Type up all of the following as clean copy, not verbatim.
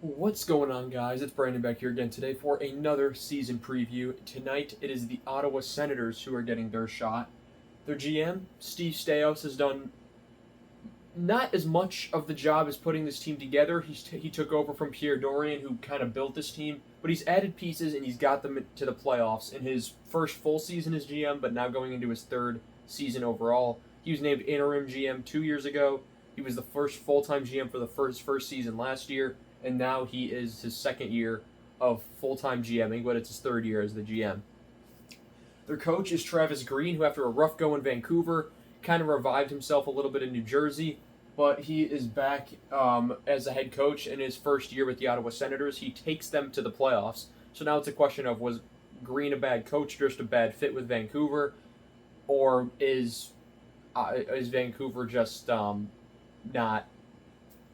What's going on, guys? It's Brandon back here again today for another season preview. Tonight, it is the Ottawa Senators who are getting their shot. Their GM, Steve Staios, has done not as much of the job as putting this team together. He took over from Pierre Dorian, who kind of built this team, but he's added pieces and he's got them to the playoffs in his first full season as GM, but now going into his third season overall. He was named interim GM 2 years ago. He was the first full-time GM for the first season last year, and now he is his second year of full-time GMing, but it's his third year as the GM. Their coach is Travis Green, who after a rough go in Vancouver, kind of revived himself a little bit in New Jersey, but he is back as a head coach in his first year with the Ottawa Senators. He takes them to the playoffs. So now it's a question of, was Green a bad coach, just a bad fit with Vancouver, or is Vancouver just not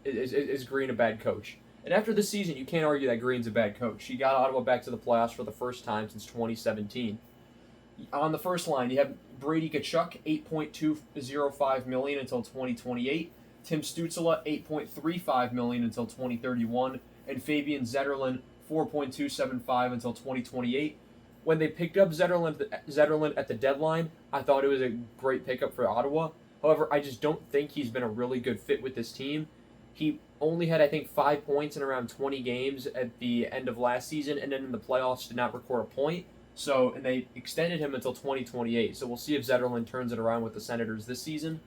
is Green a bad coach? And after this season, you can't argue that Green's a bad coach. He got Ottawa back to the playoffs for the first time since 2017. On the first line, you have Brady Tkachuk, $8.205 million until 2028. Tim Stützle, $8.35 million until 2031, and Fabian Zetterlund, $4.275 until 2028. When they picked up Zetterlund at the deadline, I thought it was a great pickup for Ottawa. However, I just don't think he's been a really good fit with this team. He only had, I think, 5 points in around 20 games at the end of last season, and then in the playoffs did not record a point. And they extended him until 2028. So we'll see if Zetterlund turns it around with the Senators this season.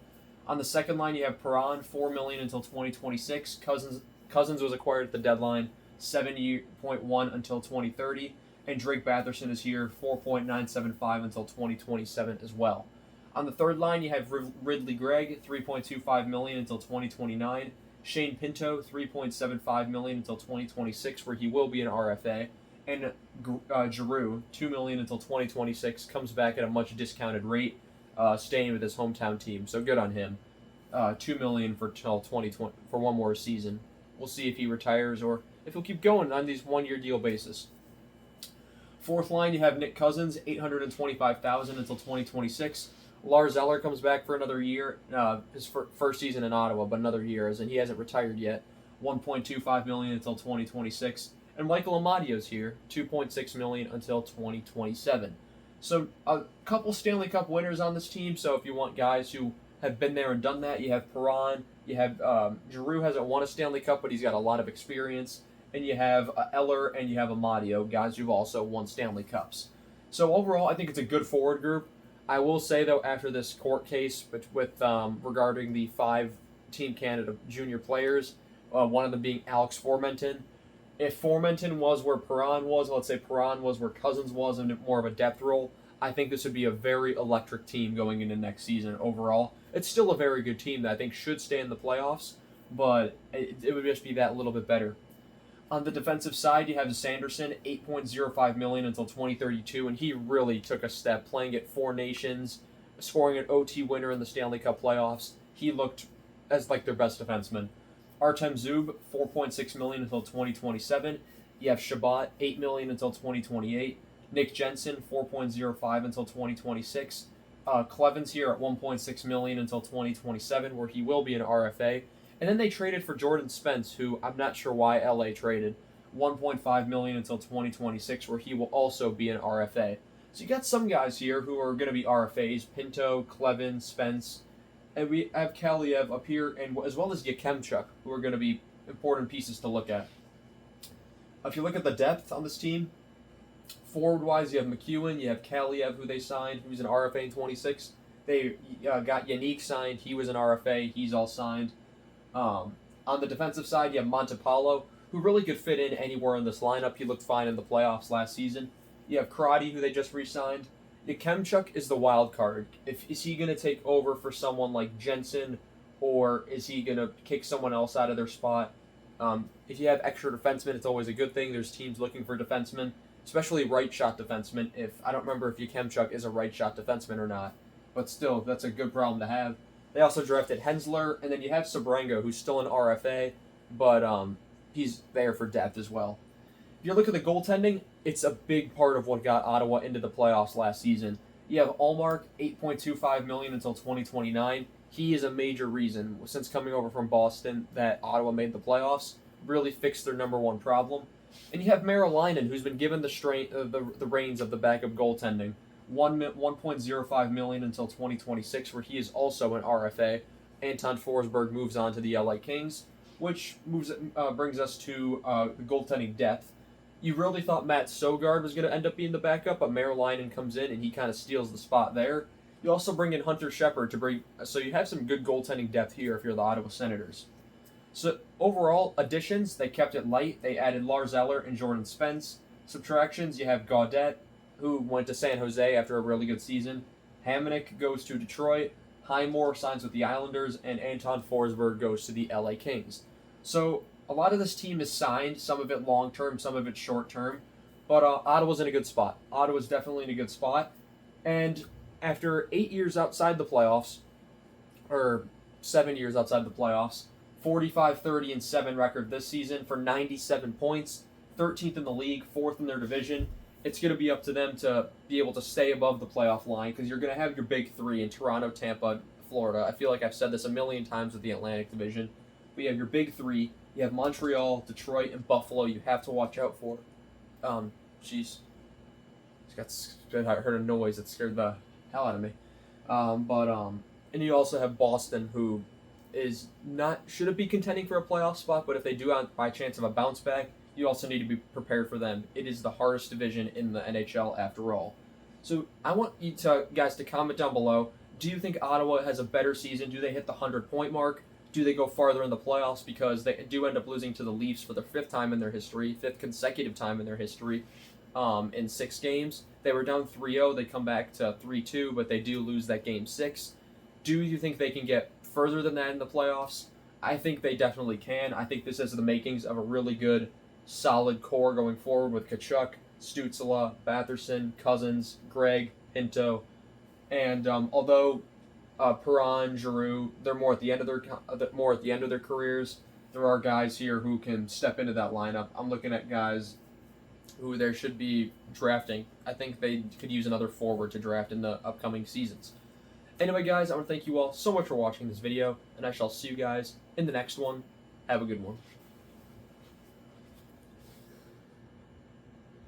On the second line, you have Perron, $4 million until 2026. Cousins was acquired at the deadline, $70.1 until 2030, and Drake Batherson is here, $4.975 until 2027 as well. On the third line, you have Ridley Gregg, $3.25 million until 2029. Shane Pinto, $3.75 million until 2026, where he will be an RFA. And Giroux, $2 million until 2026, comes back at a much discounted rate, staying with his hometown team. So good on him. $2 million for 2020 for one more season. We'll see if he retires or if he'll keep going on these one-year deal basis. Fourth line, you have Nick Cousins, $825,000 until 2026. Lars Eller comes back for another year, his first season in Ottawa, but another year, as in he hasn't retired yet. $1.25 million until 2026. And Michael Amadio's here, $2.6 million until 2027. So a couple Stanley Cup winners on this team. So if you want guys who have been there and done that, you have Perron, you have Giroux hasn't won a Stanley Cup, but he's got a lot of experience, and you have Eller and you have Amadio, guys who've also won Stanley Cups. So overall, I think it's a good forward group. I will say though, after this court case with regarding the 5-team Canada junior players, one of them being Alex Formenton. If Formenton was where Perron was, let's say Perron was where Cousins was in more of a depth role, I think this would be a very electric team going into next season overall. It's still a very good team that I think should stay in the playoffs, but it would just be that little bit better. On the defensive side, you have Sanderson, $8.05 million until 2032, and he really took a step, playing at Four Nations, scoring an OT winner in the Stanley Cup playoffs. He looked as like their best defenseman. Artem Zub, $4.6 million until 2027. You have Shabbat, $8 million until 2028. Nick Jensen, $4.05 until 2026. Clevens here at $1.6 million until 2027, where he will be an RFA. And then they traded for Jordan Spence, who I'm not sure why LA traded, $1.5 million until 2026, where he will also be an RFA. So you got some guys here who are going to be RFAs: Pinto, Clevens, Spence. And we have Kaliev up here, and as well as Yakemchuk, who are going to be important pieces to look at. If you look at the depth on this team, forward-wise, you have McEwen, you have Kaliev, who they signed, who's an RFA in 26. They got Yannick signed. He was an RFA. He's all signed. On the defensive side, you have Montepallo, who really could fit in anywhere in this lineup. He looked fine in the playoffs last season. You have Crotty, who they just re-signed. Yakemchuk is the wild card. Is he going to take over for someone like Jensen, or is he going to kick someone else out of their spot? If you have extra defensemen, it's always a good thing. There's teams looking for defensemen, especially right-shot defensemen. I don't remember if Yakemchuk is a right-shot defenseman or not, but still, that's a good problem to have. They also drafted Hensler, and then you have Sabrango, who's still an RFA, but he's there for depth as well. If you look at the goaltending, it's a big part of what got Ottawa into the playoffs last season. You have Allmark, $8.25 million until 2029. He is a major reason, since coming over from Boston, that Ottawa made the playoffs. really fix their number one problem. And you have Merrill who's been given the reins of the backup goaltending. 1.05 million until 2026, where he is also an RFA. Anton Forsberg moves on to the LA Kings, which brings us to the goaltending depth. You really thought Matt Sogard was going to end up being the backup, but Merrill comes in and he kind of steals the spot there. You also bring in Hunter Shepard so you have some good goaltending depth here if you're the Ottawa Senators. So overall additions, they kept it light. They added Lars Eller and Jordan Spence. Subtractions, you have Gaudette, who went to San Jose after a really good season. Hamonic goes to Detroit. Highmore signs with the Islanders, and Anton Forsberg goes to the LA Kings. So a lot of this team is signed, some of it long-term, some of it short-term, but Ottawa's in a good spot. Ottawa's definitely in a good spot, and after 8 years outside the playoffs, or 7 years outside the playoffs, 45-30-7 record this season for 97 points, 13th in the league, 4th in their division. It's going to be up to them to be able to stay above the playoff line because you're going to have your big three in Toronto, Tampa, Florida. I feel like I've said this a million times with the Atlantic Division. But you have your big three. You have Montreal, Detroit, and Buffalo you have to watch out for. Jeez. I heard a noise that scared the hell out of me. And you also have Boston, who shouldn't be contending for a playoff spot, but if they do by chance have a bounce back, you also need to be prepared for them. It is the hardest division in the NHL after all. So I want you guys to comment down below. Do you think Ottawa has a better season? Do they hit the 100-point mark? Do they go farther in the playoffs? Because they do end up losing to the Leafs for the fifth consecutive time in their history in 6 games. They were down 3-0. They come back to 3-2, but they do lose that game 6. Do you think they can get further than that in the playoffs? I think they definitely can. I think this has the makings of a really good, solid core going forward with Tkachuk, Stützle, Batherson, Cousins, Gregg, Pinto, and although Perron, Giroux, they're more at the end of their careers, there are guys here who can step into that lineup. I'm looking at guys who they should be drafting. I think they could use another forward to draft in the upcoming seasons. Anyway, guys, I want to thank you all so much for watching this video, and I shall see you guys in the next one. Have a good one.